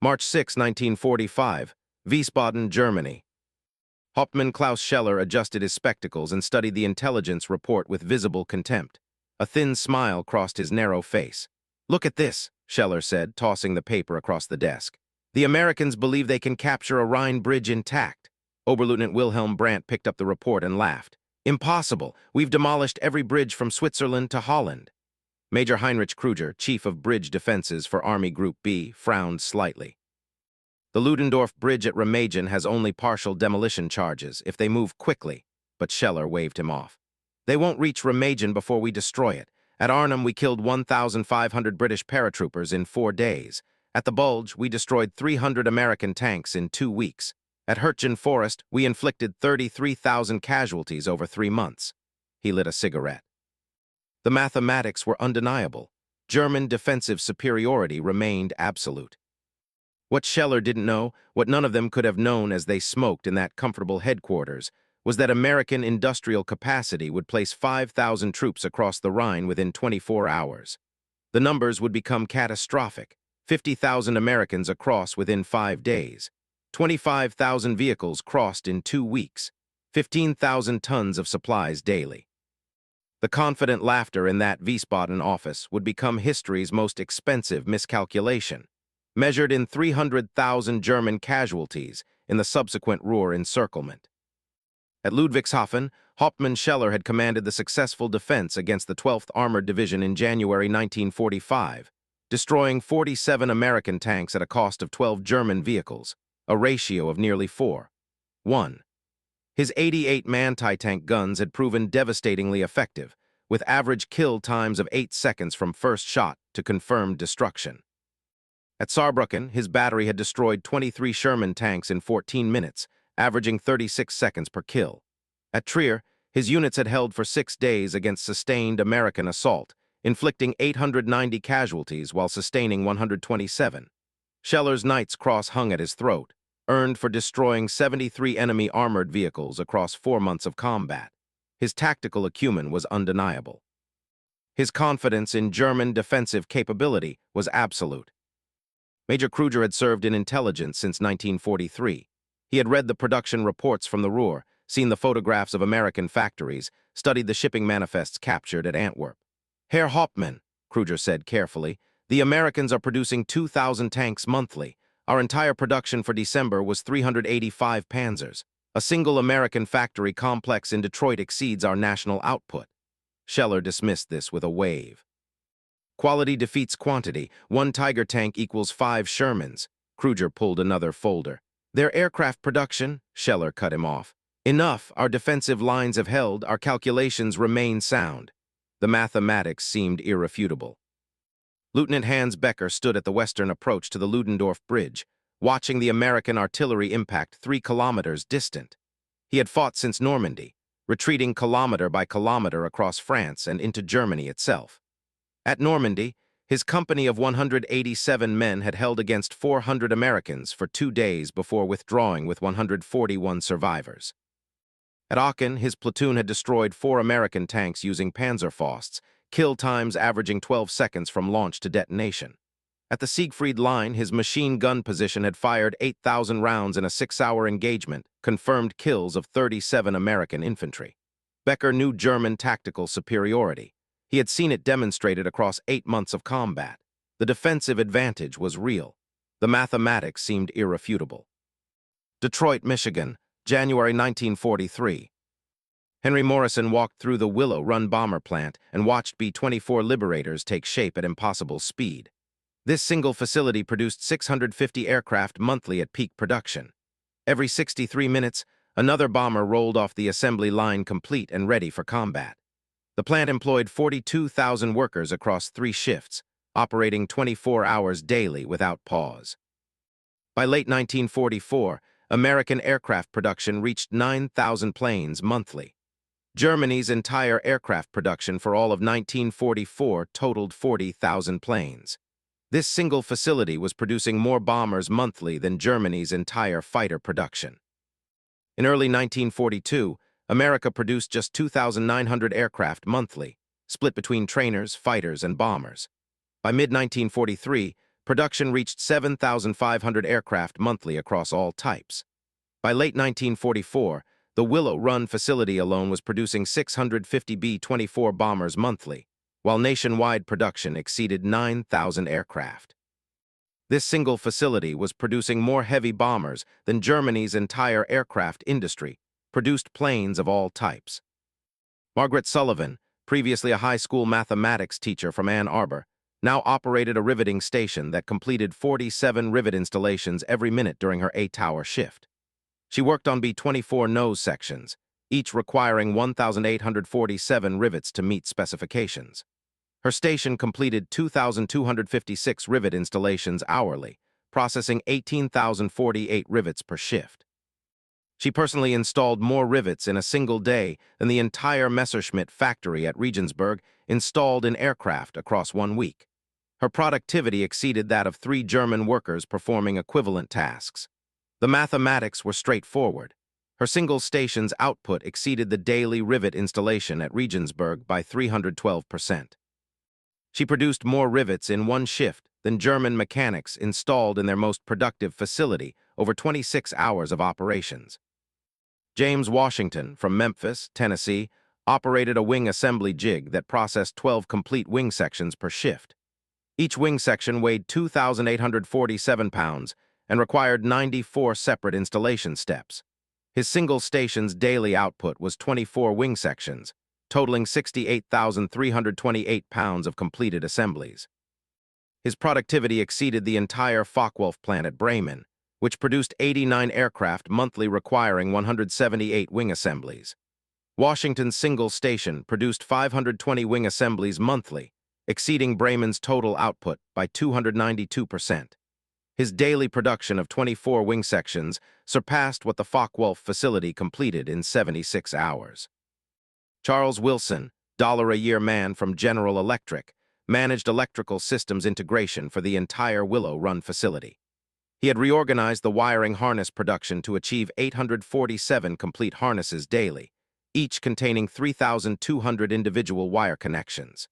March 6, 1945, Wiesbaden, Germany. Hauptmann Klaus Scheller adjusted his spectacles and studied the intelligence report with visible contempt. A thin smile crossed his narrow face. "Look at this," Scheller said, tossing the paper across the desk. "The Americans believe they can capture a Rhine bridge intact." Oberleutnant Wilhelm Brandt picked up the report and laughed. "Impossible. We've demolished every bridge from Switzerland to Holland." Major Heinrich Kruger, chief of bridge defenses for Army Group B, frowned slightly. "The Ludendorff Bridge at Remagen has only partial demolition charges if they move quickly," but Scheller waved him off. "They won't reach Remagen before we destroy it. At Arnhem, we killed 1,500 British paratroopers in 4 days. At the Bulge, we destroyed 300 American tanks in 2 weeks. At Hürtgen Forest, we inflicted 33,000 casualties over 3 months. He lit a cigarette. The mathematics were undeniable. German defensive superiority remained absolute. What Scheller didn't know, what none of them could have known as they smoked in that comfortable headquarters, was that American industrial capacity would place 5,000 troops across the Rhine within 24 hours. The numbers would become catastrophic. 50,000 Americans across within 5 days. 25,000 vehicles crossed in 2 weeks. 15,000 tons of supplies daily. The confident laughter in that Wiesbaden office would become history's most expensive miscalculation, measured in 300,000 German casualties in the subsequent Ruhr encirclement. At Ludwigshafen, Hauptmann Scheller had commanded the successful defense against the 12th Armored Division in January 1945, destroying 47 American tanks at a cost of 12 German vehicles, a ratio of nearly 4:1. His 88 anti-tank guns had proven devastatingly effective, with average kill times of 8 seconds from first shot to confirmed destruction. At Saarbrücken, his battery had destroyed 23 Sherman tanks in 14 minutes, averaging 36 seconds per kill. At Trier, his units had held for 6 days against sustained American assault, inflicting 890 casualties while sustaining 127. Scheller's Knight's Cross hung at his throat, earned for destroying 73 enemy armored vehicles across 4 months of combat. His tactical acumen was undeniable. His confidence in German defensive capability was absolute. Major Kruger had served in intelligence since 1943. He had read the production reports from the Ruhr, seen the photographs of American factories, studied the shipping manifests captured at Antwerp. "Herr Hauptmann," Kruger said carefully, "the Americans are producing 2,000 tanks monthly. Our entire production for December was 385 Panzers. A single American factory complex in Detroit exceeds our national output." Scheller dismissed this with a wave. "Quality defeats quantity. 1 Tiger tank equals 5 Shermans." Kruger pulled another folder. "Their aircraft production," Scheller cut him off. "Enough. Our defensive lines have held. Our calculations remain sound." The mathematics seemed irrefutable. Lieutenant Hans Becker stood at the western approach to the Ludendorff Bridge, watching the American artillery impact 3 kilometers distant. He had fought since Normandy, retreating kilometer by kilometer across France and into Germany itself. At Normandy, his company of 187 men had held against 400 Americans for 2 days before withdrawing with 141 survivors. At Aachen, his platoon had destroyed 4 American tanks using Panzerfausts, kill times averaging 12 seconds from launch to detonation. At the Siegfried Line, his machine gun position had fired 8,000 rounds in a 6-hour engagement, confirmed kills of 37 American infantry. Becker knew German tactical superiority. He had seen it demonstrated across 8 months of combat. The defensive advantage was real. The mathematics seemed irrefutable. Detroit, Michigan, January 1943. Henry Morrison walked through the Willow Run bomber plant and watched B-24 Liberators take shape at impossible speed. This single facility produced 650 aircraft monthly at peak production. Every 63 minutes, another bomber rolled off the assembly line complete and ready for combat. The plant employed 42,000 workers across 3 shifts, operating 24 hours daily without pause. By late 1944, American aircraft production reached 9,000 planes monthly. Germany's entire aircraft production for all of 1944 totaled 40,000 planes. This single facility was producing more bombers monthly than Germany's entire fighter production. In early 1942, America produced just 2,900 aircraft monthly, split between trainers, fighters, and bombers. By mid-1943, production reached 7,500 aircraft monthly across all types. By late 1944, the Willow Run facility alone was producing 650 B-24 bombers monthly, while nationwide production exceeded 9,000 aircraft. This single facility was producing more heavy bombers than Germany's entire aircraft industry, produced planes of all types. Margaret Sullivan, previously a high school mathematics teacher from Ann Arbor, now operated a riveting station that completed 47 rivet installations every minute during her 8-hour shift. She worked on B-24 nose sections, each requiring 1,847 rivets to meet specifications. Her station completed 2,256 rivet installations hourly, processing 18,048 rivets per shift. She personally installed more rivets in a single day than the entire Messerschmitt factory at Regensburg installed in aircraft across 1 week. Her productivity exceeded that of 3 German workers performing equivalent tasks. The mathematics were straightforward. Her single station's output exceeded the daily rivet installation at Regensburg by 312%. She produced more rivets in 1 shift than German mechanics installed in their most productive facility over 26 hours of operations. James Washington, from Memphis, Tennessee, operated a wing assembly jig that processed 12 complete wing sections per shift. Each wing section weighed 2,847 pounds and required 94 separate installation steps. His single station's daily output was 24 wing sections, totaling 68,328 pounds of completed assemblies. His productivity exceeded the entire Focke-Wulf plant at Bremen, which produced 89 aircraft monthly requiring 178 wing assemblies. Washington's single station produced 520 wing assemblies monthly, exceeding Bremen's total output by 292%. His daily production of 24 wing sections surpassed what the Focke-Wulf facility completed in 76 hours. Charles Wilson, $1-a-year man from General Electric, managed electrical systems integration for the entire Willow Run facility. He had reorganized the wiring harness production to achieve 847 complete harnesses daily, each containing 3,200 individual wire connections.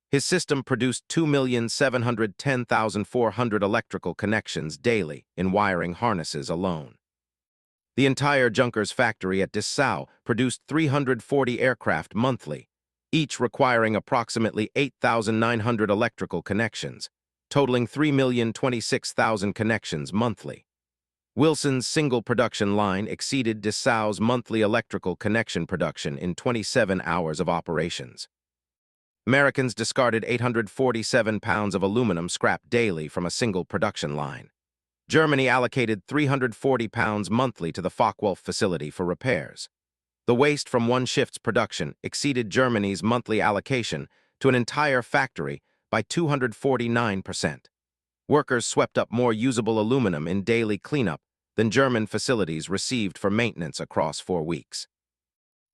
His system produced 2,710,400 electrical connections daily in wiring harnesses alone. The entire Junkers factory at Dessau produced 340 aircraft monthly, each requiring approximately 8,900 electrical connections, totaling 3,026,000 connections monthly. Wilson's single production line exceeded Dessau's monthly electrical connection production in 27 hours of operations. Americans discarded 847 pounds of aluminum scrap daily from a single production line. Germany allocated 340 pounds monthly to the Focke-Wulf facility for repairs. The waste from 1 shift's production exceeded Germany's monthly allocation to an entire factory by 249%. Workers swept up more usable aluminum in daily cleanup than German facilities received for maintenance across 4 weeks.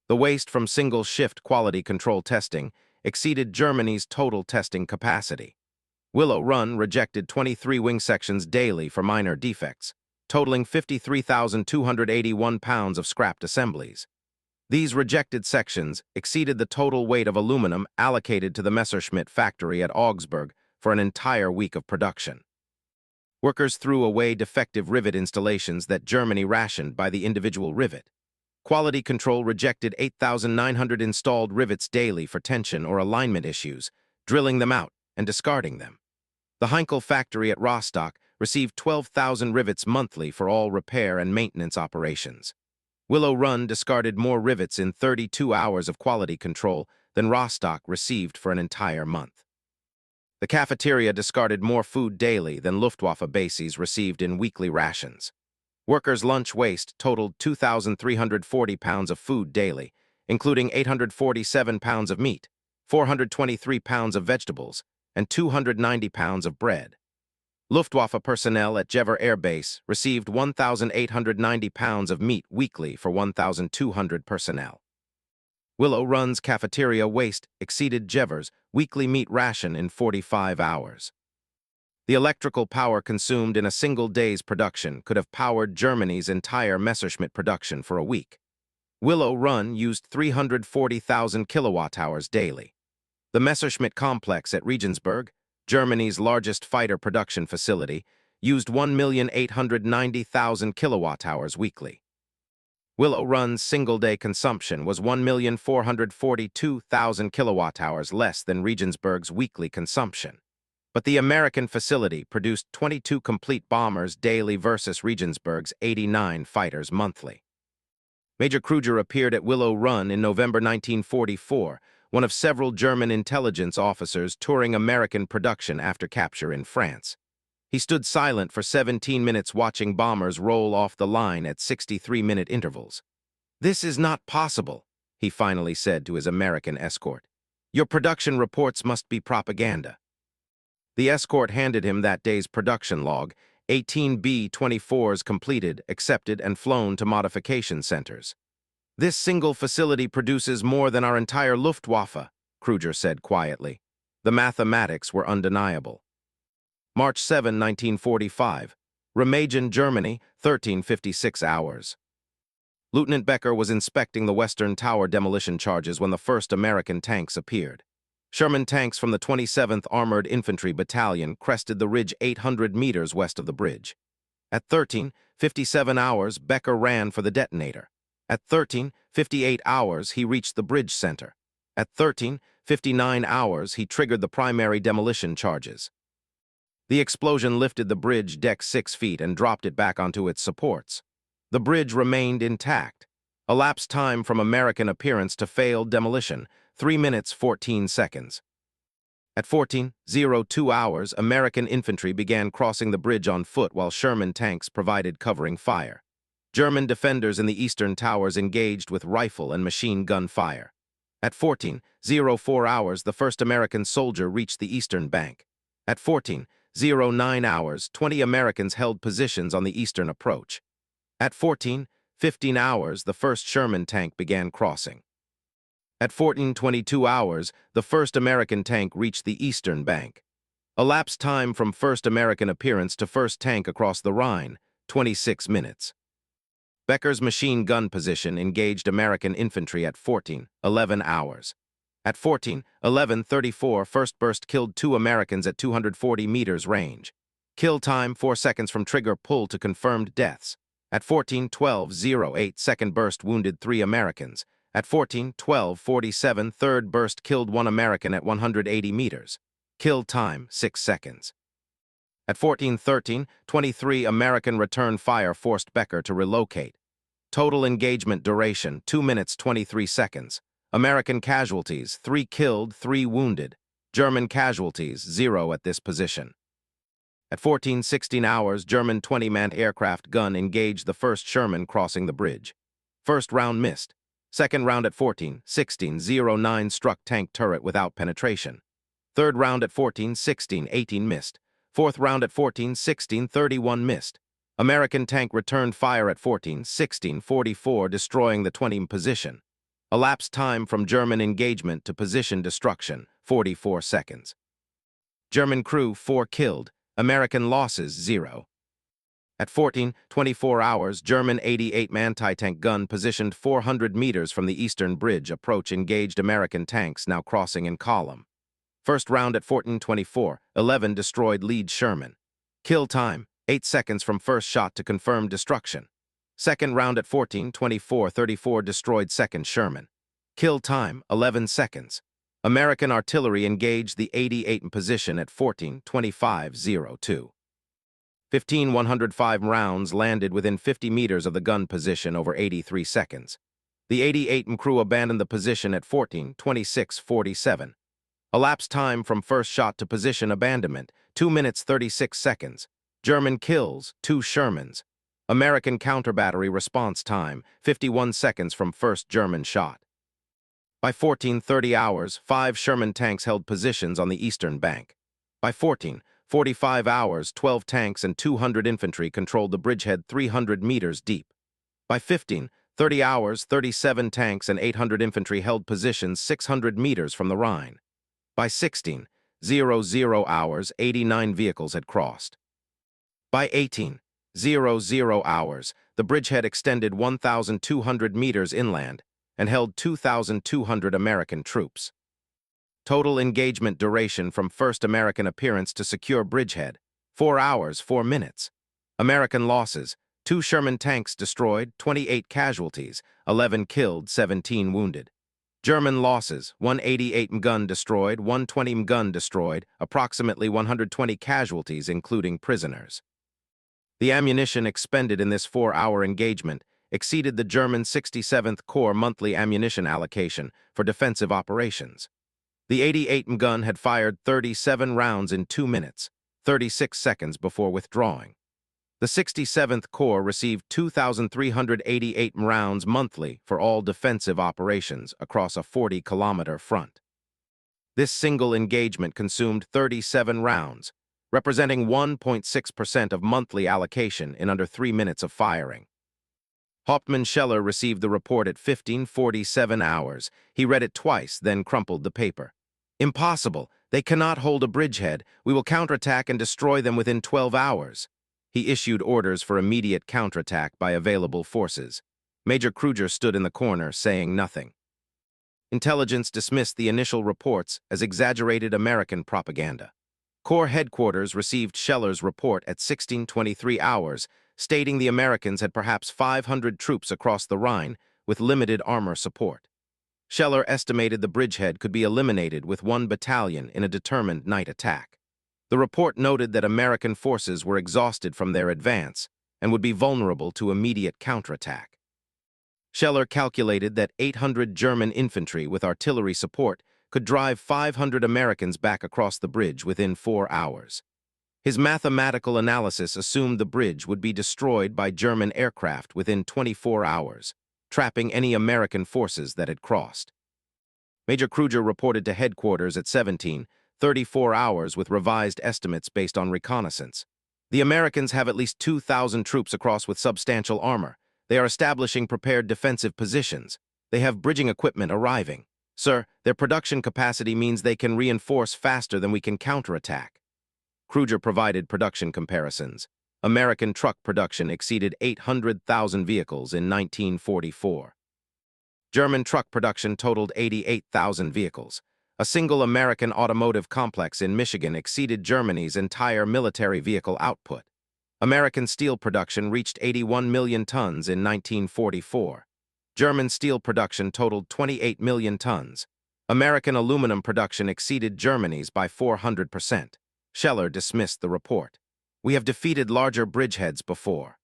The waste from single-shift quality control testing exceeded Germany's total testing capacity. Willow Run rejected 23 wing sections daily for minor defects, totaling 53,281 pounds of scrapped assemblies. These rejected sections exceeded the total weight of aluminum allocated to the Messerschmitt factory at Augsburg for an entire week of production. Workers threw away defective rivet installations that Germany rationed by the individual rivet. Quality control rejected 8,900 installed rivets daily for tension or alignment issues, drilling them out and discarding them. The Heinkel factory at Rostock received 12,000 rivets monthly for all repair and maintenance operations. Willow Run discarded more rivets in 32 hours of quality control than Rostock received for an entire month. The cafeteria discarded more food daily than Luftwaffe bases received in weekly rations. Workers' lunch waste totaled 2,340 pounds of food daily, including 847 pounds of meat, 423 pounds of vegetables, and 290 pounds of bread. Luftwaffe personnel at Jever Air Base received 1,890 pounds of meat weekly for 1,200 personnel. Willow Run's cafeteria waste exceeded Jever's weekly meat ration in 45 hours. The electrical power consumed in a single day's production could have powered Germany's entire Messerschmitt production for a week. Willow Run used 340,000 kilowatt-hours daily. The Messerschmitt complex at Regensburg, Germany's largest fighter production facility, used 1,890,000 kilowatt-hours weekly. Willow Run's single-day consumption was 1,442,000 kilowatt-hours less than Regensburg's weekly consumption. But the American facility produced 22 complete bombers daily versus Regensburg's 89 fighters monthly. Major Kruger appeared at Willow Run in November 1944, one of several German intelligence officers touring American production after capture in France. He stood silent for 17 minutes watching bombers roll off the line at 63-minute intervals. "This is not possible," he finally said to his American escort. "Your production reports must be propaganda." The escort handed him that day's production log, 18 B-24s completed, accepted, and flown to modification centers. "This single facility produces more than our entire Luftwaffe," Kruger said quietly. The mathematics were undeniable. March 7, 1945. Remagen, Germany, 13:56 hours. Lieutenant Becker was inspecting the Western Tower demolition charges when the first American tanks appeared. Sherman tanks from the 27th Armored Infantry Battalion crested the ridge 800 meters west of the bridge. At 13:57 hours, Becker ran for the detonator. At 13:58 hours, he reached the bridge center. At 13:59 hours, he triggered the primary demolition charges. The explosion lifted the bridge deck 6 feet and dropped it back onto its supports. The bridge remained intact. Elapsed time from American appearance to failed demolition, 3 minutes 14 seconds. At 14:02 hours, American infantry began crossing the bridge on foot while Sherman tanks provided covering fire. German defenders in the eastern towers engaged with rifle and machine gun fire. At 14:04 hours, the first American soldier reached the eastern bank. At 14:09 hours, 20 Americans held positions on the eastern approach. At 14:15 hours, the first Sherman tank began crossing. At 14:22 hours, the first American tank reached the eastern bank. Elapsed time from first American appearance to first tank across the Rhine, 26 minutes. Becker's machine gun position engaged American infantry at 14:11 hours. At 14:11:34, first burst killed 2 Americans at 240 meters range. Kill time 4 seconds from trigger pull to confirmed deaths. At 14:12:08, second burst wounded 3 Americans. At 14:12:47, third burst killed 1 American at 180 meters. Kill time 6 seconds. At 14:13:23, American return fire forced Becker to relocate. Total engagement duration 2 minutes 23 seconds. American casualties 3 killed, 3 wounded. German casualties 0 at this position. At 14:16 hours, German 20-man aircraft gun engaged the first Sherman crossing the bridge. First round missed. Second round at 14:16:09 struck tank turret without penetration. Third round at 14:16:18 missed. Fourth round at 14:16:31 missed. American tank returned fire at 14:16:44, destroying the 20 position. Elapsed time from German engagement to position destruction, 44 seconds. German crew 4 killed, American losses 0. At 14:24 hours, German 88-man anti-tank gun positioned 400 meters from the eastern bridge approach engaged American tanks now crossing in column. First round at 14:24:11 destroyed lead Sherman. Kill time, 8 seconds from first shot to confirm destruction. Second round at 14:24:34 destroyed second Sherman. Kill time, 11 seconds. American artillery engaged the 88 in position at 14:25:02. 15 105 rounds landed within 50 meters of the gun position over 83 seconds. The 88 crew abandoned the position at 14:26:47. Elapsed time from first shot to position abandonment, 2 minutes 36 seconds. German kills, 2 Shermans. American counter-battery response time, 51 seconds from first German shot. By 14:30 hours, 5 Sherman tanks held positions on the eastern bank. By 14:45 hours, 12 tanks and 200 infantry controlled the bridgehead 300 meters deep. By 15:30 hours, 37 tanks and 800 infantry held positions 600 meters from the Rhine. By 16:00 hours, 89 vehicles had crossed. By 18:00 hours, the bridgehead extended 1,200 meters inland and held 2,200 American troops. Total engagement duration from first American appearance to secure bridgehead, 4 hours, 4 minutes. American losses, 2 Sherman tanks destroyed, 28 casualties, 11 killed, 17 wounded. German losses, 188 gun destroyed, 120 gun destroyed, approximately 120 casualties including prisoners. The ammunition expended in this 4-hour engagement exceeded the German 67th Corps monthly ammunition allocation for defensive operations. The 88 gun had fired 37 rounds in 2 minutes, 36 seconds before withdrawing. The 67th Corps received 2,388 rounds monthly for all defensive operations across a 40-kilometer front. This single engagement consumed 37 rounds, representing 1.6% of monthly allocation in under 3 minutes of firing. Hauptmann Scheller received the report at 15:47 hours. He read it twice, then crumpled the paper. "Impossible! They cannot hold a bridgehead. We will counterattack and destroy them within 12 hours. He issued orders for immediate counterattack by available forces. Major Kruger stood in the corner, saying nothing. Intelligence dismissed the initial reports as exaggerated American propaganda. Corps headquarters received Scheller's report at 16:23 hours, stating the Americans had perhaps 500 troops across the Rhine with limited armor support. Scheller estimated the bridgehead could be eliminated with 1 battalion in a determined night attack. The report noted that American forces were exhausted from their advance and would be vulnerable to immediate counterattack. Scheller calculated that 800 German infantry with artillery support could drive 500 Americans back across the bridge within 4 hours. His mathematical analysis assumed the bridge would be destroyed by German aircraft within 24 hours, trapping any American forces that had crossed. Major Kruger reported to headquarters at 17:34 hours with revised estimates based on reconnaissance. The Americans have at least 2,000 troops across with substantial armor. They are establishing prepared defensive positions. They have bridging equipment arriving. Sir, their production capacity means they can reinforce faster than we can counterattack. Kruger provided production comparisons. American truck production exceeded 800,000 vehicles in 1944. German truck production totaled 88,000 vehicles. A single American automotive complex in Michigan exceeded Germany's entire military vehicle output. American steel production reached 81 million tons in 1944. German steel production totaled 28 million tons. American aluminum production exceeded Germany's by 400%. Scheller dismissed the report. We have defeated larger bridgeheads before.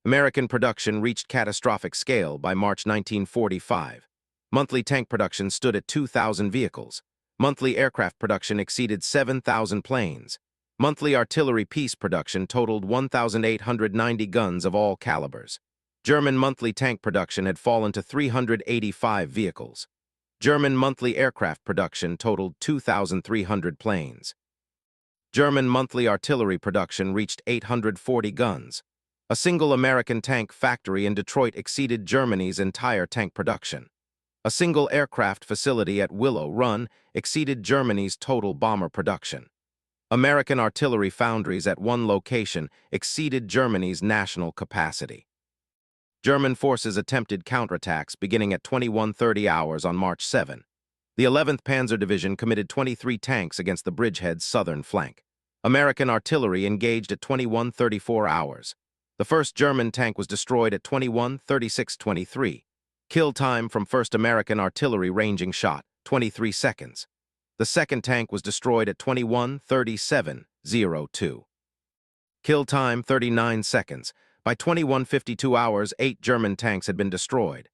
American production reached catastrophic scale by March 1945. Monthly tank production stood at 2,000 vehicles. Monthly aircraft production exceeded 7,000 planes. Monthly artillery piece production totaled 1,890 guns of all calibers. German monthly tank production had fallen to 385 vehicles. German monthly aircraft production totaled 2,300 planes. German monthly artillery production reached 840 guns. A single American tank factory in Detroit exceeded Germany's entire tank production. A single aircraft facility at Willow Run exceeded Germany's total bomber production. American artillery foundries at one location exceeded Germany's national capacity. German forces attempted counterattacks beginning at 21:30 hours on March 7. The 11th Panzer Division committed 23 tanks against the bridgehead's southern flank. American artillery engaged at 21:34 hours. The first German tank was destroyed at 21:36:23. Kill time from first American artillery ranging shot, 23 seconds. The second tank was destroyed at 21:37:02. Kill time, 39 seconds. By 21:52 hours, 8 German tanks had been destroyed.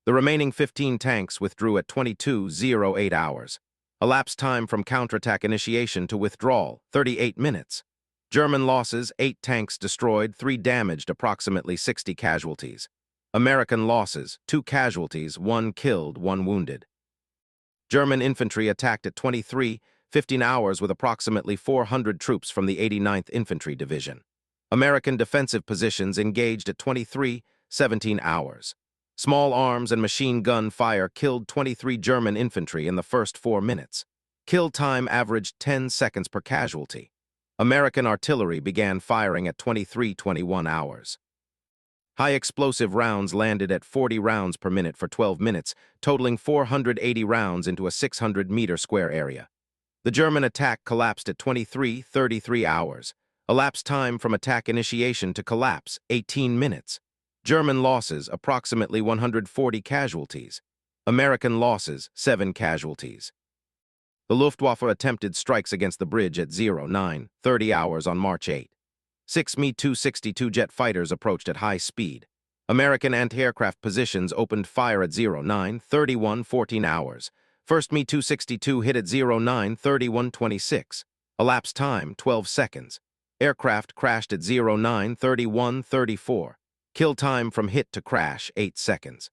The remaining 15 tanks withdrew at 22:08 hours. Elapsed time from counterattack initiation to withdrawal, 38 minutes. German losses, 8 tanks destroyed, 3 damaged, approximately 60 casualties. American losses, 2 casualties, 1 killed, 1 wounded. German infantry attacked at 23:15 hours with approximately 400 troops from the 89th Infantry Division. American defensive positions engaged at 23:17 hours. Small arms and machine gun fire killed 23 German infantry in the first 4 minutes. Kill time averaged 10 seconds per casualty. American artillery began firing at 23:21 hours. High-explosive rounds landed at 40 rounds per minute for 12 minutes, totaling 480 rounds into a 600-meter square area. The German attack collapsed at 23:33 hours. Elapsed time from attack initiation to collapse, 18 minutes. German losses, approximately 140 casualties. American losses, 7 casualties. The Luftwaffe attempted strikes against the bridge at 09:30 hours on March 8. 6 Mi-262 jet fighters approached at high speed. American anti-aircraft positions opened fire at 09:31:14 hours. First Mi-262 hit at 09:31:26. Elapsed time, 12 seconds. Aircraft crashed at 09:31:34. Kill time from hit to crash, 8 seconds.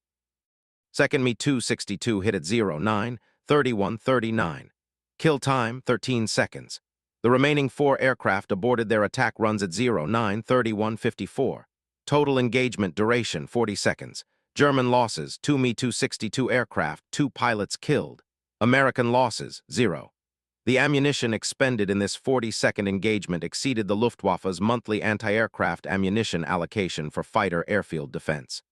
Second Mi-262 hit at 09:31:39. Kill time, 13 seconds. The remaining 4 aircraft aborted their attack runs at 09:31:54. Total engagement duration, 40 seconds. German losses, 2 Mi-262 aircraft, 2 pilots killed. American losses, 0. The ammunition expended in this 40-second engagement exceeded the Luftwaffe's monthly anti-aircraft ammunition allocation for fighter airfield defense.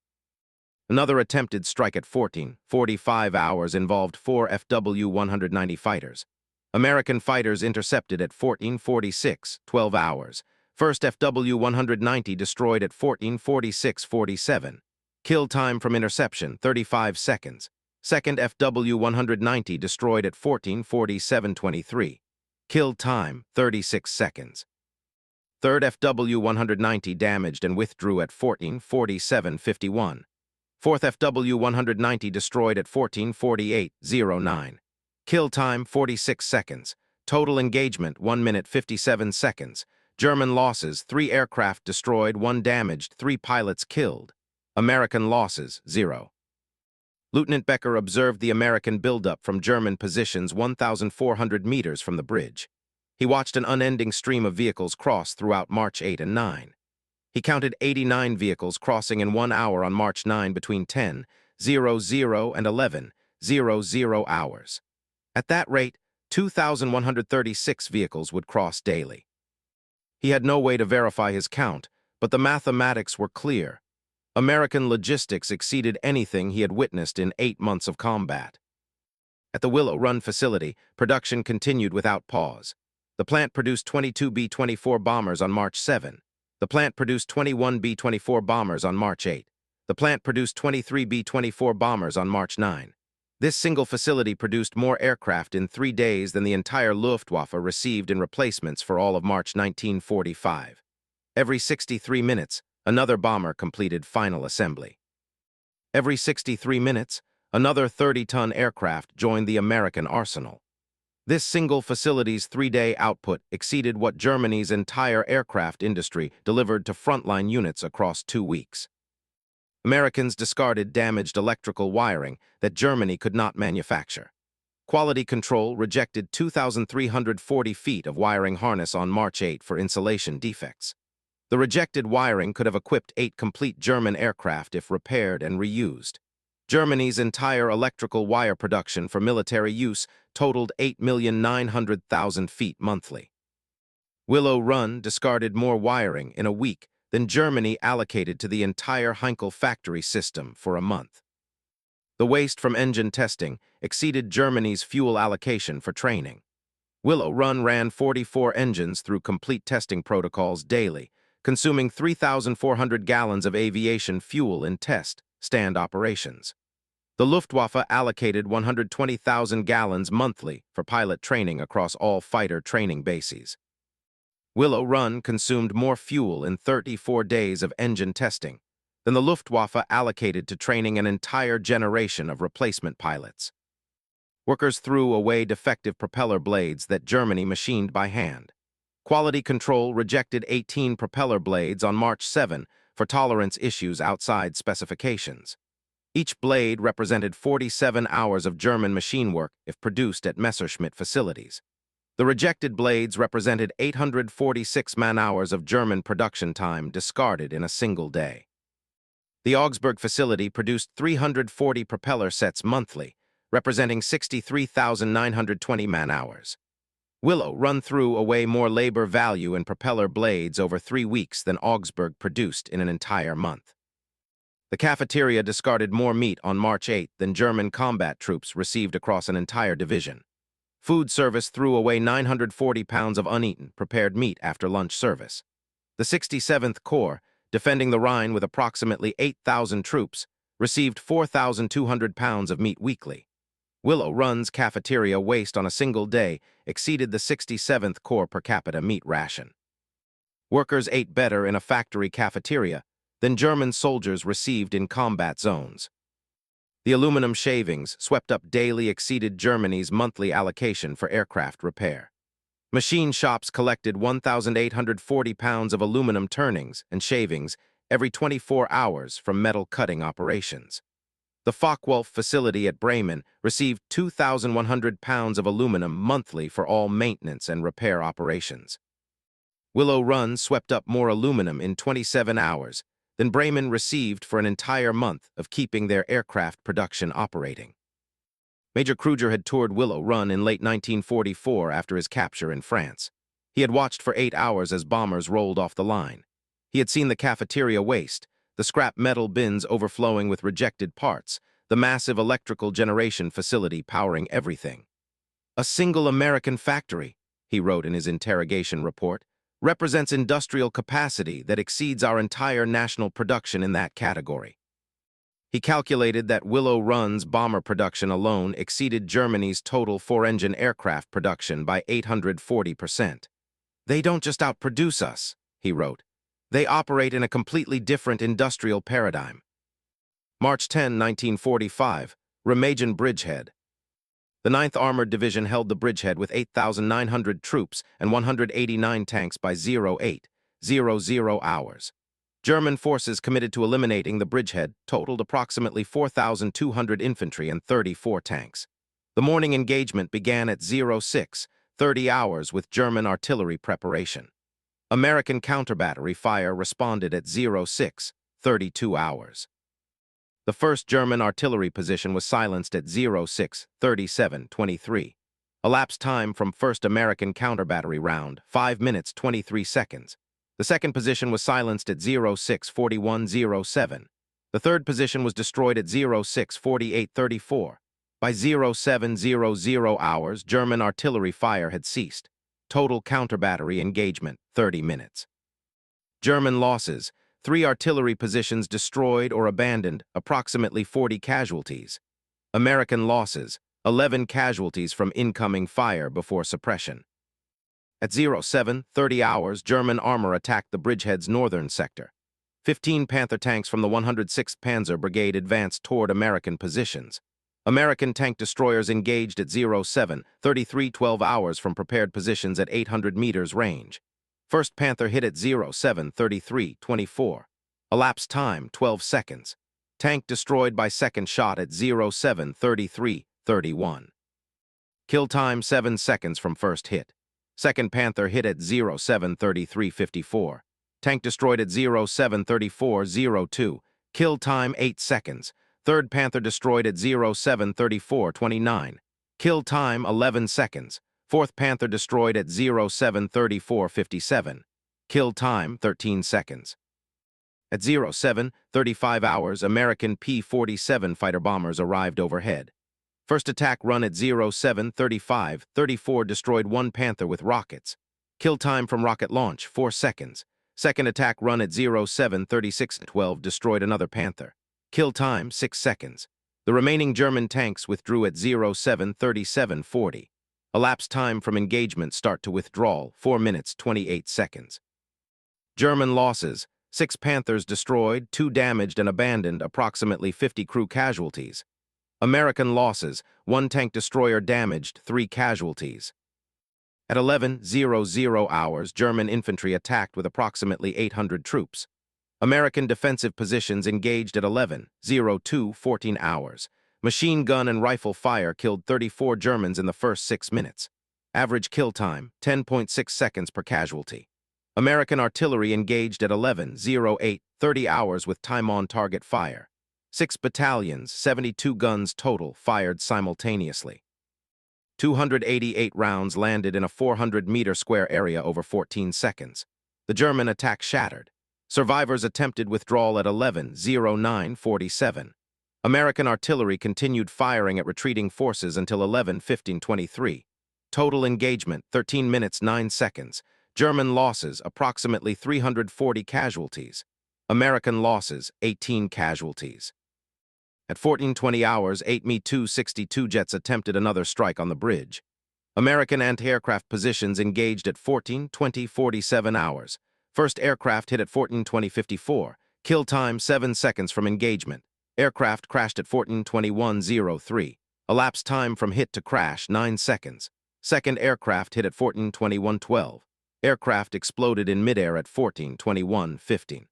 Another attempted strike at 14:45 hours involved 4 FW-190 fighters. American fighters intercepted at 14:46, 12 hours. First FW-190 destroyed at 14:46:47. Kill time from interception, 35 seconds. Second FW-190 destroyed at 14:47:23. Kill time, 36 seconds. Third FW-190 damaged and withdrew at 14:47:51. Fourth FW-190 destroyed at 14:48:09. Kill time, 46 seconds. Total engagement, 1 minute 57 seconds. German losses, 3 aircraft destroyed, 1 damaged, 3 pilots killed. American losses, 0. Lieutenant Becker observed the American buildup from German positions 1,400 meters from the bridge. He watched an unending stream of vehicles cross throughout March 8 and 9. He counted 89 vehicles crossing in 1 hour on March 9 between 10:00 and 11:00 hours. At that rate, 2,136 vehicles would cross daily. He had no way to verify his count, but the mathematics were clear. American logistics exceeded anything he had witnessed in 8 months of combat. At the Willow Run facility, production continued without pause. The plant produced 22 B-24 bombers on March 7. The plant produced 21 B-24 bombers on March 8. The plant produced 23 B-24 bombers on March 9. This single facility produced more aircraft in 3 days than the entire Luftwaffe received in replacements for all of March 1945. Every 63 minutes, another bomber completed final assembly. Every 63 minutes, another 30-ton aircraft joined the American arsenal. This single facility's 3-day output exceeded what Germany's entire aircraft industry delivered to frontline units across 2 weeks. Americans discarded damaged electrical wiring that Germany could not manufacture. Quality control rejected 2,340 feet of wiring harness on March 8 for insulation defects. The rejected wiring could have equipped 8 complete German aircraft if repaired and reused. Germany's entire electrical wire production for military use totaled 8,900,000 feet monthly. Willow Run discarded more wiring in a week than Germany allocated to the entire Heinkel factory system for a month. The waste from engine testing exceeded Germany's fuel allocation for training. Willow Run ran 44 engines through complete testing protocols daily, consuming 3,400 gallons of aviation fuel in stand operations. The Luftwaffe allocated 120,000 gallons monthly for pilot training across all fighter training bases. Willow Run consumed more fuel in 34 days of engine testing than the Luftwaffe allocated to training an entire generation of replacement pilots. Workers threw away defective propeller blades that Germany machined by hand. Quality control rejected 18 propeller blades on March 7 for tolerance issues outside specifications. Each blade represented 47 hours of German machine work if produced at Messerschmitt facilities. The rejected blades represented 846 man-hours of German production time discarded in a single day. The Augsburg facility produced 340 propeller sets monthly, representing 63,920 man-hours. Willow Run threw away more labor value in propeller blades over 3 weeks than Augsburg produced in an entire month. The cafeteria discarded more meat on March 8 than German combat troops received across an entire division. Food service threw away 940 pounds of uneaten, prepared meat after lunch service. The 67th Corps, defending the Rhine with approximately 8,000 troops, received 4,200 pounds of meat weekly. Willow Run's cafeteria waste on a single day exceeded the 67th Corps per capita meat ration. Workers ate better in a factory cafeteria than German soldiers received in combat zones. The aluminum shavings swept up daily exceeded Germany's monthly allocation for aircraft repair. Machine shops collected 1,840 pounds of aluminum turnings and shavings every 24 hours from metal cutting operations. The Focke-Wulf facility at Bremen received 2,100 pounds of aluminum monthly for all maintenance and repair operations. Willow Run swept up more aluminum in 27 hours than Bremen received for an entire month of keeping their aircraft production operating. Major Kruger had toured Willow Run in late 1944 after his capture in France. He had watched for 8 hours as bombers rolled off the line. He had seen the cafeteria waste, the scrap metal bins overflowing with rejected parts, the massive electrical generation facility powering everything. "A single American factory," he wrote in his interrogation report, "represents industrial capacity that exceeds our entire national production in that category." He calculated that Willow Run's bomber production alone exceeded Germany's total four-engine aircraft production by 840%. "They don't just outproduce us," he wrote. "They operate in a completely different industrial paradigm." March 10, 1945, Remagen bridgehead. The 9th Armored Division held the bridgehead with 8,900 troops and 189 tanks by 08:00 hours. German forces committed to eliminating the bridgehead totaled approximately 4,200 infantry and 34 tanks. The morning engagement began at 06:30 hours with German artillery preparation. American counter-battery fire responded at 06:32 hours. The first German artillery position was silenced at 06:37:23. Elapsed time from first American counter-battery round, 5 minutes 23 seconds. The second position was silenced at 06:41:07. The third position was destroyed at 06:48:34. By 07:00 hours, German artillery fire had ceased. Total counter-battery engagement, 30 minutes. German losses: 3 artillery positions destroyed or abandoned, approximately 40 casualties. American losses: 11 casualties from incoming fire before suppression. At 07:30 hours, German armor attacked the bridgehead's northern sector. 15 Panther tanks from the 106th Panzer Brigade advanced toward American positions. American tank destroyers engaged at 07:33:12 hours from prepared positions at 800 meters range. First Panther hit at 07:33:24. Elapsed time, 12 seconds. Tank destroyed by second shot at 07:33:31. Kill time, 7 seconds from first hit. Second Panther hit at 07:33:54. Tank destroyed at 07:34:02. Kill time, 8 seconds. Third Panther destroyed at 07:34:29. Kill time, 11 seconds. Fourth Panther destroyed at 07:34:57. Kill time, 13 seconds. At 07:35 hours, American P-47 fighter bombers arrived overhead. First attack run at 07:35:34 destroyed 1 Panther with rockets. Kill time from rocket launch, 4 seconds. Second attack run at 07:36:12 destroyed another Panther. Kill time, 6 seconds. The remaining German tanks withdrew at 07:37:40. Elapsed time from engagement start to withdrawal, 4 minutes 28 seconds. German losses: 6 Panthers destroyed, 2 damaged and abandoned, approximately 50 crew casualties. American losses: 1 tank destroyer damaged, 3 casualties. At 11:00 hours, German infantry attacked with approximately 800 troops. American defensive positions engaged at 11:02:14 hours. Machine gun and rifle fire killed 34 Germans in the first 6 minutes. Average kill time, 10.6 seconds per casualty. American artillery engaged at 11:08:30 hours with time-on-target fire. 6 battalions, 72 guns total, fired simultaneously. 288 rounds landed in a 400-meter square area over 14 seconds. The German attack shattered. Survivors attempted withdrawal at 11:09:47. American artillery continued firing at retreating forces until 11:15:23. Total engagement, 13 minutes 9 seconds. German losses, approximately 340 casualties. American losses, 18 casualties. At 14:20 hours, 8 Mi-262 jets attempted another strike on the bridge. American anti-aircraft positions engaged at 14:20:47 hours. First aircraft hit at 14:20:54. Kill time 7 seconds from engagement. Aircraft crashed at 14:21:03. Elapsed time from hit to crash 9 seconds. Second aircraft hit at 14:21:12. Aircraft exploded in midair at 14:21:15.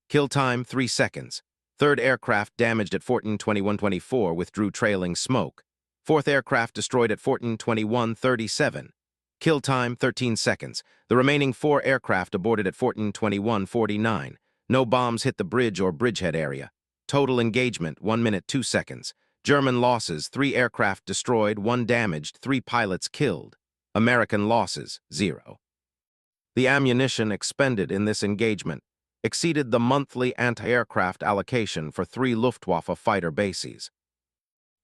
Kill time 3 seconds. Third aircraft damaged at 14:21:24 withdrew trailing smoke. Fourth aircraft destroyed at 14:21:37. Kill time 13 seconds. The remaining 4 aircraft aborted at 14:21:49. No bombs hit the bridge or bridgehead area. Total engagement 1 minute 2 seconds. German losses 3 aircraft destroyed, 1 damaged, 3 pilots killed. American losses 0. The ammunition expended in this engagement exceeded the monthly anti-aircraft allocation for 3 Luftwaffe fighter bases.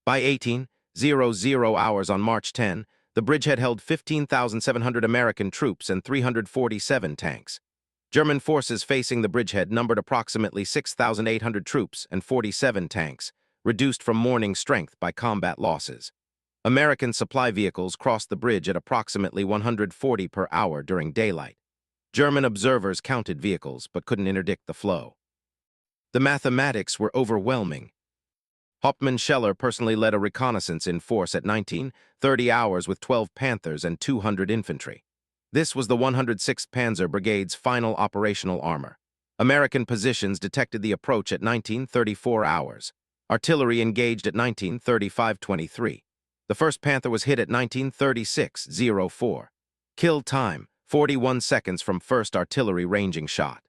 By 18:00 hours on March 10, the bridgehead held 15,700 American troops and 347 tanks. German forces facing the bridgehead numbered approximately 6,800 troops and 47 tanks, reduced from morning strength by combat losses. American supply vehicles crossed the bridge at approximately 140 per hour during daylight. German observers counted vehicles but couldn't interdict the flow. The mathematics were overwhelming. Hauptmann Scheller personally led a reconnaissance in force at 19:30 hours with 12 Panthers and 200 infantry. This was the 106th Panzer Brigade's final operational armor. American positions detected the approach at 19:34 hours. Artillery engaged at 19:35:23. The 1st Panther was hit at 19:36:04. Kill time, 41 seconds from first artillery ranging shot.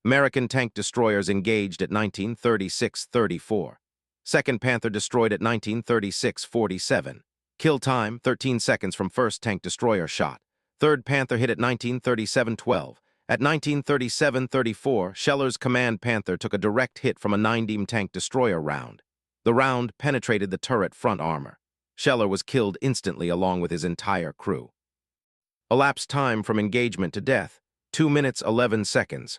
American tank destroyers engaged at 19:36:34. 2nd Panther destroyed at 19:36:47. Kill time, 13 seconds from first tank destroyer shot. 3rd Panther hit at 19:37:12. At 19:37:34, Scheller's command Panther took a direct hit from a 9mm tank destroyer round. The round penetrated the turret front armor. Scheller was killed instantly along with his entire crew. Elapsed time from engagement to death, 2 minutes 11 seconds.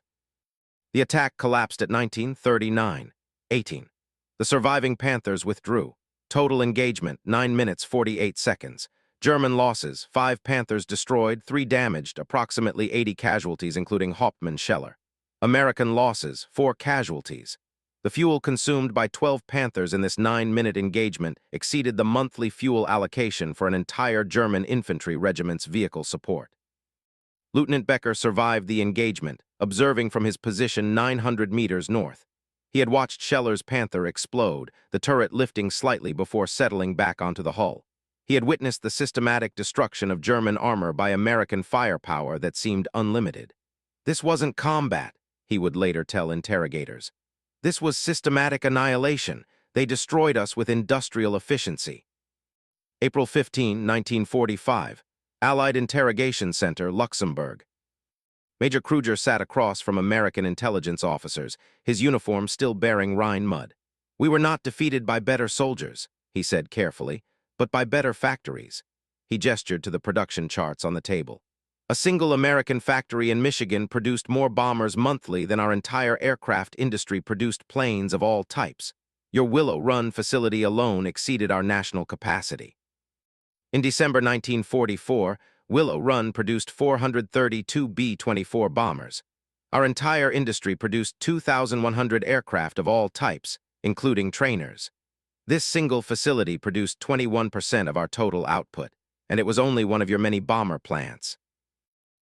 The attack collapsed at 19:39:18. The surviving Panthers withdrew. Total engagement, 9 minutes 48 seconds. German losses, 5 Panthers destroyed, 3 damaged, approximately 80 casualties including Hauptmann Scheller. American losses, 4 casualties. The fuel consumed by 12 Panthers in this 9-minute engagement exceeded the monthly fuel allocation for an entire German infantry regiment's vehicle support. Lieutenant Becker survived the engagement, observing from his position 900 meters north. He had watched Scheller's Panther explode, the turret lifting slightly before settling back onto the hull. He had witnessed the systematic destruction of German armor by American firepower that seemed unlimited. This wasn't combat, he would later tell interrogators. This was systematic annihilation. They destroyed us with industrial efficiency. April 15, 1945. Allied Interrogation Center, Luxembourg. Major Kruger sat across from American intelligence officers, his uniform still bearing Rhine mud. "We were not defeated by better soldiers," he said carefully, "but by better factories." He gestured to the production charts on the table. "A single American factory in Michigan produced more bombers monthly than our entire aircraft industry produced planes of all types. Your Willow Run facility alone exceeded our national capacity." In December 1944, Willow Run produced 432 B-24 bombers. Our entire industry produced 2,100 aircraft of all types, including trainers. This single facility produced 21% of our total output, and it was only one of your many bomber plants.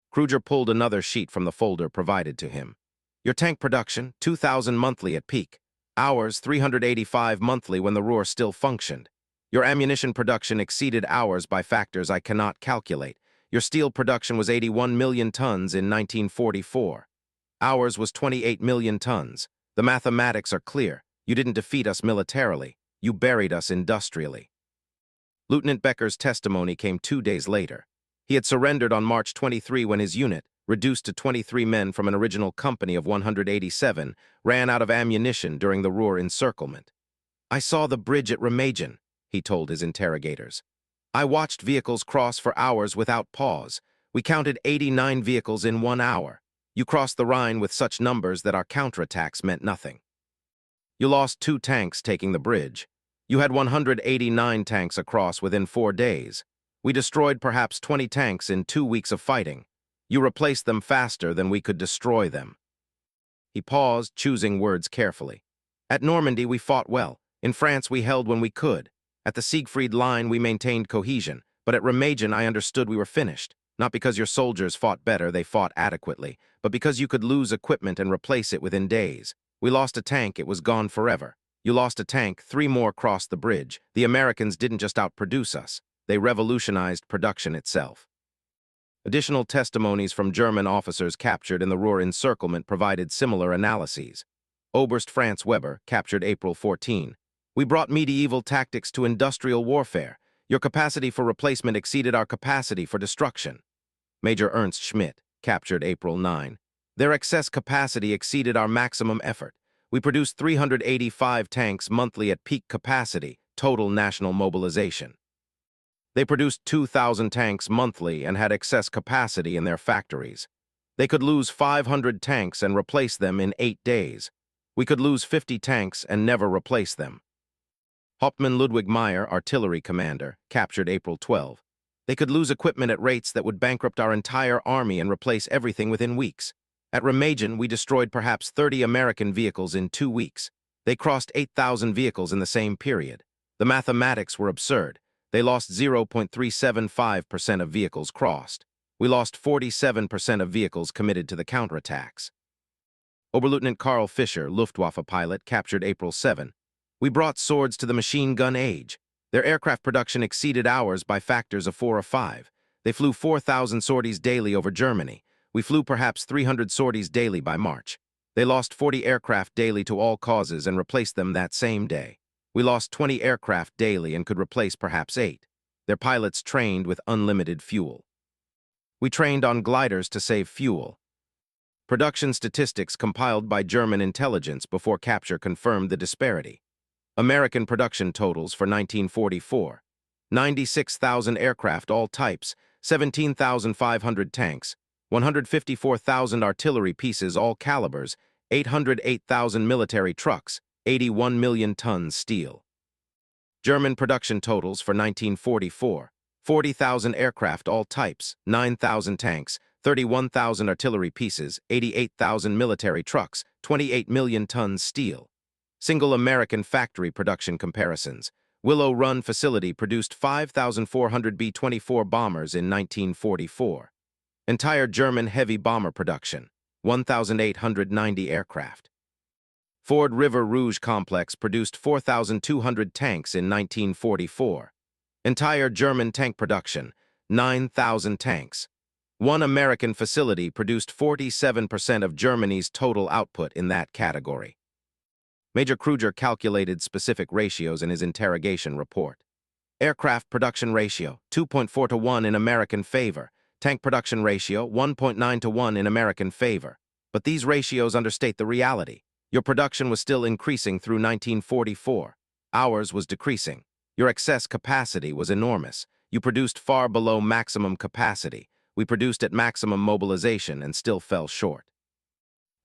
Kruger pulled another sheet from the folder provided to him. "Your tank production, 2,000 monthly at peak. Ours, 385 monthly when the Ruhr still functioned. Your ammunition production exceeded ours by factors I cannot calculate. Your steel production was 81 million tons in 1944. Ours was 28 million tons. The mathematics are clear. You didn't defeat us militarily. You buried us industrially." Lieutenant Becker's testimony came 2 days later. He had surrendered on March 23 when his unit, reduced to 23 men from an original company of 187, ran out of ammunition during the Ruhr encirclement. "I saw the bridge at Remagen," he told his interrogators. "I watched vehicles cross for hours without pause. We counted 89 vehicles in 1 hour. You crossed the Rhine with such numbers that our counterattacks meant nothing. You lost 2 tanks taking the bridge. You had 189 tanks across within 4 days. We destroyed perhaps 20 tanks in 2 weeks of fighting. You replaced them faster than we could destroy them." He paused, choosing words carefully. "At Normandy, we fought well. In France, we held when we could. At the Siegfried Line, we maintained cohesion. But at Remagen, I understood we were finished. Not because your soldiers fought better, they fought adequately, but because you could lose equipment and replace it within days. We lost a tank, it was gone forever. You lost a tank, 3 more crossed the bridge. The Americans didn't just outproduce us. They revolutionized production itself." Additional testimonies from German officers captured in the Ruhr encirclement provided similar analyses. Oberst Franz Weber, captured April 14. "We brought medieval tactics to industrial warfare. Your capacity for replacement exceeded our capacity for destruction." Major Ernst Schmidt, captured April 9. "Their excess capacity exceeded our maximum effort. We produced 385 tanks monthly at peak capacity, total national mobilization. They produced 2,000 tanks monthly and had excess capacity in their factories. They could lose 500 tanks and replace them in 8 days. We could lose 50 tanks and never replace them." Hauptmann Ludwig Meyer, artillery commander, captured April 12. "They could lose equipment at rates that would bankrupt our entire army and replace everything within weeks. At Remagen, we destroyed perhaps 30 American vehicles in 2 weeks. They crossed 8,000 vehicles in the same period. The mathematics were absurd. They lost 0.375% of vehicles crossed. We lost 47% of vehicles committed to the counterattacks." Oberleutnant Karl Fischer, Luftwaffe pilot, captured April 7. "We brought swords to the machine gun age. Their aircraft production exceeded ours by factors of 4 or 5. They flew 4,000 sorties daily over Germany. We flew perhaps 300 sorties daily by March. They lost 40 aircraft daily to all causes and replaced them that same day. We lost 20 aircraft daily and could replace perhaps 8. Their pilots trained with unlimited fuel. We trained on gliders to save fuel." Production statistics compiled by German intelligence before capture confirmed the disparity. American production totals for 1944. 96,000 aircraft all types, 17,500 tanks, 154,000 artillery pieces all calibers, 808,000 military trucks, 81 million tons steel. German production totals for 1944. 40,000 aircraft all types, 9,000 tanks, 31,000 artillery pieces, 88,000 military trucks, 28 million tons steel. Single American factory production comparisons. Willow Run facility produced 5,400 B-24 bombers in 1944. Entire German heavy bomber production, 1,890 aircraft. Ford River Rouge complex produced 4,200 tanks in 1944. Entire German tank production, 9,000 tanks. One American facility produced 47% of Germany's total output in that category. Major Kruger calculated specific ratios in his interrogation report. Aircraft production ratio, 2.4 to 1 in American favor. Tank production ratio, 1.9 to 1 in American favor. But these ratios understate the reality. Your production was still increasing through 1944. Ours was decreasing. Your excess capacity was enormous. You produced far below maximum capacity. We produced at maximum mobilization and still fell short.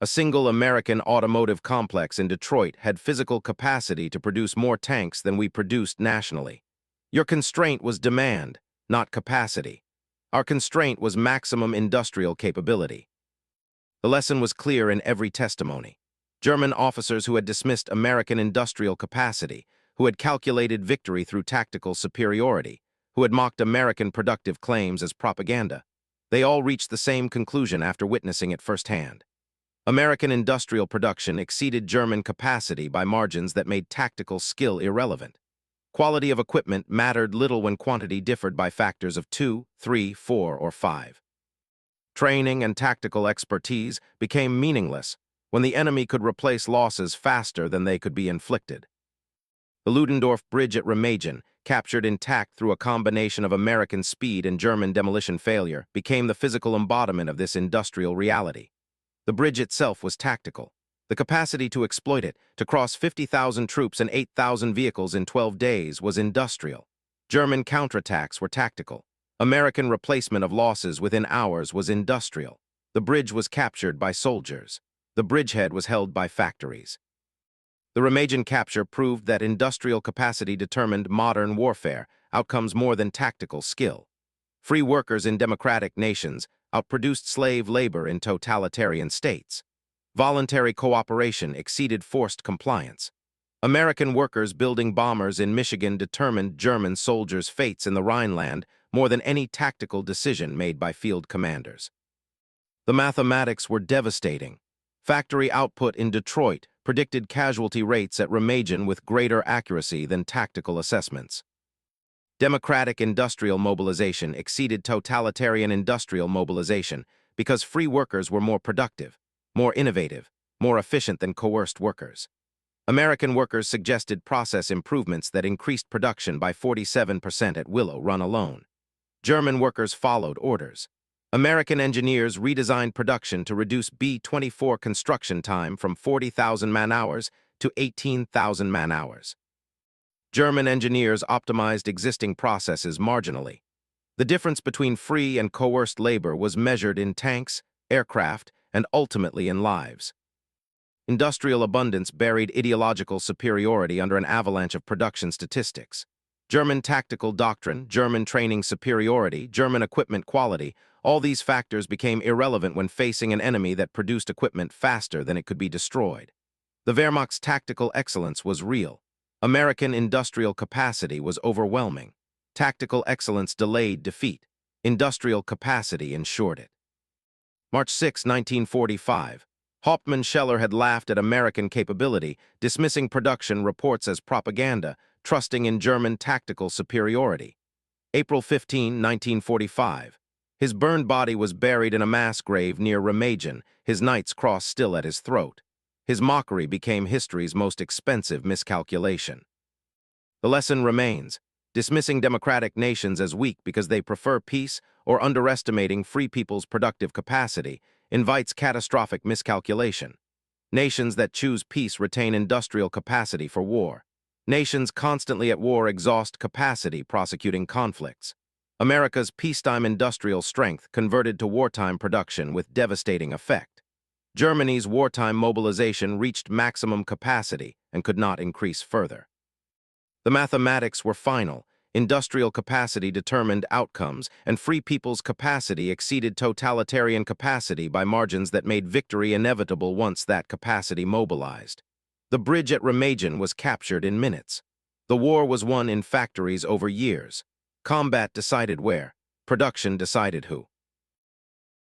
A single American automotive complex in Detroit had physical capacity to produce more tanks than we produced nationally. Your constraint was demand, not capacity. Our constraint was maximum industrial capability. The lesson was clear in every testimony. German officers who had dismissed American industrial capacity, who had calculated victory through tactical superiority, who had mocked American productive claims as propaganda, they all reached the same conclusion after witnessing it firsthand. American industrial production exceeded German capacity by margins that made tactical skill irrelevant. Quality of equipment mattered little when quantity differed by factors of 2, 3, 4, or 5. Training and tactical expertise became meaningless when the enemy could replace losses faster than they could be inflicted. The Ludendorff Bridge at Remagen, captured intact through a combination of American speed and German demolition failure, became the physical embodiment of this industrial reality. The bridge itself was tactical. The capacity to exploit it, to cross 50,000 troops and 8,000 vehicles in 12 days, was industrial. German counterattacks were tactical. American replacement of losses within hours was industrial. The bridge was captured by soldiers. The bridgehead was held by factories. The Remagen capture proved that industrial capacity determined modern warfare outcomes more than tactical skill. Free workers in democratic nations outproduced slave labor in totalitarian states. Voluntary cooperation exceeded forced compliance. American workers building bombers in Michigan determined German soldiers' fates in the Rhineland more than any tactical decision made by field commanders. The mathematics were devastating. Factory output in Detroit predicted casualty rates at Remagen with greater accuracy than tactical assessments. Democratic industrial mobilization exceeded totalitarian industrial mobilization because free workers were more productive, more innovative, more efficient than coerced workers. American workers suggested process improvements that increased production by 47% at Willow Run alone. German workers followed orders. American engineers redesigned production to reduce B-24 construction time from 40,000 man-hours to 18,000 man-hours. German engineers optimized existing processes marginally. The difference between free and coerced labor was measured in tanks, aircraft, and ultimately in lives. Industrial abundance buried ideological superiority under an avalanche of production statistics. German tactical doctrine, German training superiority, German equipment quality, all these factors became irrelevant when facing an enemy that produced equipment faster than it could be destroyed. The Wehrmacht's tactical excellence was real. American industrial capacity was overwhelming. Tactical excellence delayed defeat. Industrial capacity ensured it. March 6, 1945. Hauptmann-Scheller had laughed at American capability, dismissing production reports as propaganda, trusting in German tactical superiority. April 15, 1945. His burned body was buried in a mass grave near Remagen, his knight's cross still at his throat. His mockery became history's most expensive miscalculation. The lesson remains: dismissing democratic nations as weak because they prefer peace or underestimating free people's productive capacity invites catastrophic miscalculation. Nations that choose peace retain industrial capacity for war. Nations constantly at war exhaust capacity prosecuting conflicts. America's peacetime industrial strength converted to wartime production with devastating effect. Germany's wartime mobilization reached maximum capacity and could not increase further. The mathematics were final. Industrial capacity determined outcomes, and free people's capacity exceeded totalitarian capacity by margins that made victory inevitable once that capacity mobilized. The bridge at Remagen was captured in minutes. The war was won in factories over years. Combat decided where. Production decided who.